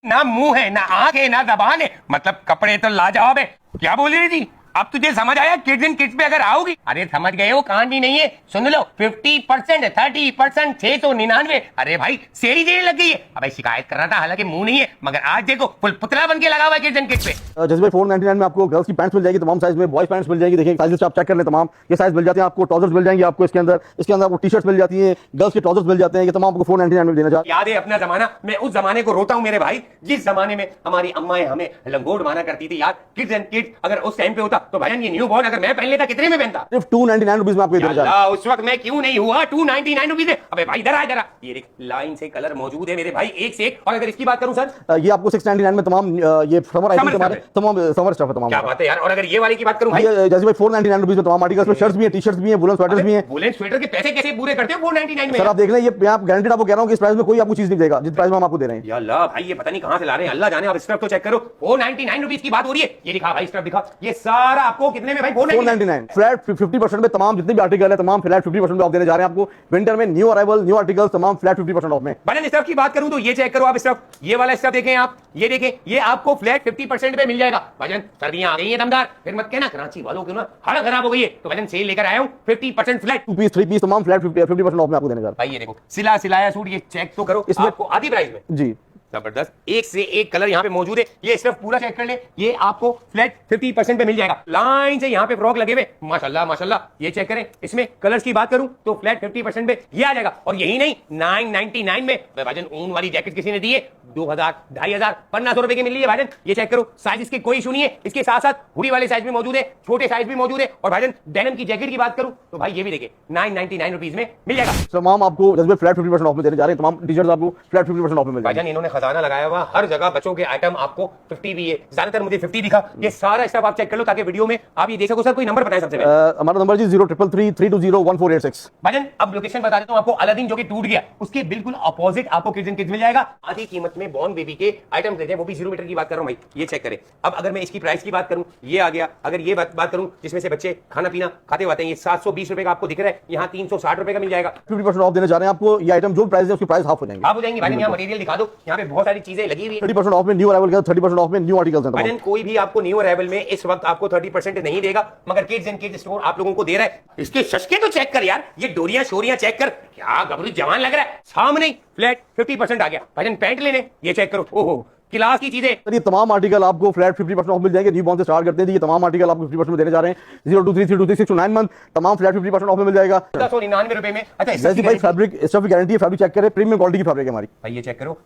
ना मुंह है, ना आंख है, ना जबान है, मतलब कपड़े तो लाजवाब है। क्या बोल रही थी? अब तुझे समझ आया किड्स इन किड्स पे अगर आओगी? अरे समझ गए हो, कहानी नहीं है, सुन लो 50%, 30%, 699। अरे भाई सेरी देने लग गई है। अब शिकायत कर रहा था, हालांकि मुंह नहीं है, मगर आज देखो फुल पुतला बन के लगा हुआ है किड्स इन किड्स पे। जैसे भाई 499 में आपको गर्ल्स की पैंट्स मिल जाएगी तमाम साइज में, बॉयज पैंट्स मिल जाएगी। देखिए साइज आप चेक कर लें, तमाम ये साइज मिल जाते हैं आपको। ट्राउजर्स मिल जाएंगे आपको इसके अंदर आपको टी शर्ट्स मिल जाती हैं, गर्ल्स के ट्राउजर्स मिल जाते हैं। ये तमाम आपको 499 में देना चाहते हैं। याद है अपना जमाना? मैं उस जमाने को रोता हूँ मेरे भाई, जिस जमाने में हमारी अम्माएं हमें लंगोट माना करती थी यार। किड्स एंड किड्स अगर उस टाइम पे होता तो भाई ये न्यू बॉर्न अगर मैं पहन लेता कितने में पहनता? सिर्फ 299 रुपीज में आपको देना चाहते हैं। उस वक्त मैं क्यों नहीं हुआ 299 रुपीज है? अबे भाई इधर आ जरा, ये देख लाइन से कलर मौजूद है मेरे भाई, एक से एक। और अगर इसकी बात करूं सर, ये आपको 699 में तमाम ये समर आइटम्स हमारे तमाम समर स्टफ है तमाम। क्या बात है यार। और अगर ये वाली की बात करूं भाई, जैसे भाई 499 रुपीज में तमाम आर्टिकल्स में शर्ट्स भी है, टी शर्ट्स भी है, वुलन स्वेटर्स भी है। वुलन स्वेटर के पैसे कैसे पूरे करते हो 499 में? सर आप देख लें, ये आप गारंटेड आपको कह रहा हूं कि इस प्राइस में कोई आपको चीज नहीं देगा जिस प्राइस में हम आपको दे रहे हैं। या अल्लाह भाई, ये पता नहीं कहां से ला रहे हैं, अल्लाह जाने। आप स्क्रब तो चेक करो, 499 रुपीज की बात हो रही है। ये दिखा भाई स्क्रब दिखा, ये सारा आपको कितने में भाई? 499 फ्लैट 50% में तमाम जितने भी आर्टिकल है तमाम फ्लैट 50% ऑफ देने जा रहे हैं आपको। विंटर में न्यू अराइवल न्यू आर्टिकल्स तमाम फ्लैट 50% ऑफ में। भाई स्टफ की बात करूं तो ये चेक करो आप स्टफ, ये वाला स्टफ देखें आप, ये देखें, ये आपको फ्लैट 50% पे मिल जाएगा। भाईजान सर्दियां आ गई हैं दमदार, फिर मत कहना कराची वालों की ना हालत खराब हो गई है, तो भाईजान सेल लेकर आया हूं 50% फ्लैट। 2 पीस 3 पीस तमाम फ्लैट 50% ऑफ में आपको देने जा रहा भाई ये देखो सिला सिलाया सूट, ये चेक तो करो, इसमें आपको आधी प्राइस में। जी जबरदस्त, एक से एक कलर यहाँ पे मौजूद है। ये सिर्फ पूरा चेक कर ले, ये आपको फ्लैट 50% पे मिल जाएगा। लाइन से यहाँ पे फ्रॉक लगे हुए, माशाल्लाह माशाल्लाह। ये चेक करें, इसमें कलर्स की बात करूं तो फ्लैट 50% पे ये आ जाएगा। और यही नहीं, 999 में भाईजान ऊन वाली जैकेट किसी ने दी है 2000, 2500, 1500 रुपए की मिल रही है भाईजान। ये चेक करो, साइज इसके कोई इशू नहीं है। इसके साथ साथ हुडी वाले साइज भी मौजूद है, छोटे साइज भी मौजूद है। और भाईजान डेनिम की जैकेट की बात करूं तो भाई ये भी देखिए 999 रुपीज में मिल जाएगा। तमाम आपको जैसे फ्लैट 50% ऑफ में देने जा रहे हैं। तमाम टी शर्ट्स आपको फ्लैट 50% ऑफ में मिल जाएगा। भाईजान इन्होंने खजाना लगाया हुआ, हर जगह बच्चों के आइटम आपको 50 भी है, ज्यादातर मुझे 50 दिखा। ये सारा स्टफ आप चेक कर लो ताकि वीडियो में आप ये देख सको। सर कोई नंबर बताएं सबसे पहले। हमारा नंबर जी 033332014886। भाईजान अब लोकेशन बता देता हूं आपको, अलादीन जो कि टूट गया उसके बिल्कुल अपोजिट आपको किड्स एंड किड्स मिल जाएगा। आधी कीमत में बॉर्न बेबी के आइटम्स देते हैं, वो भी 0 मीटर की बात कर रहा हूं भाई। ये चेक करें। अब अगर मैं इसकी प्राइस की बात करूं, ये आ गया। अगर ये बात करूं जिसमें से बच्चे खाना पीना खाते हुए हैं, ये 720 रुपए का आपको दिख रहा है, यहाँ 360 रुपए का मिल जाएगा। 50% ऑफ देने जा रहे हैं आपको। ये आइटम जो प्राइस है उसकी प्राइस हाफ हो जाएंगे। आप हो जाएंगे भाई। यहाँ मटेरियल दिखा दो, यहाँ पे बहुत सारी चीजें लगी हुई है। 30% ऑफ में न्यू अराइवल के 30% ऑफ में न्यू आर्टिकल्स हैं। भाईजान कोई भी आपको न्यू अराइवल में इस वक्त आपको 30% नहीं देगा, मगर किड्स एंड किड्स स्टोर आप लोगों को दे रहा है। इसके शशके तो चेक कर यार, ये डोरियां शोरियां चेक कर, क्या गबरू जवान लग रहा है। सामने फ्लैट 50% आ गया। भाईजान पैंट लेने, ये चेक करो, ओहो क्लास की चीजें। ये तमाम आर्टिकल आपको फ्लैट 50% ऑफ मिल जाएंगे। न्यू बॉर्न से स्टार्ट करते हैं। ये तमाम आर्टिकल आपको 50% में देने जा रहे हैं। 0 to 3, 3 to 6 to 9 मंथ तमाम फ्लैट 50% ऑफ में मिल जाएगा। 199 रुपए में। अच्छा जैसे भाई फैब्रिक स्टफ की गारंटी है, फैब्रिक चेक करें, प्रीमियम क्वालिटी की फैब्रिक है हमारी। भाई ये चेक करो।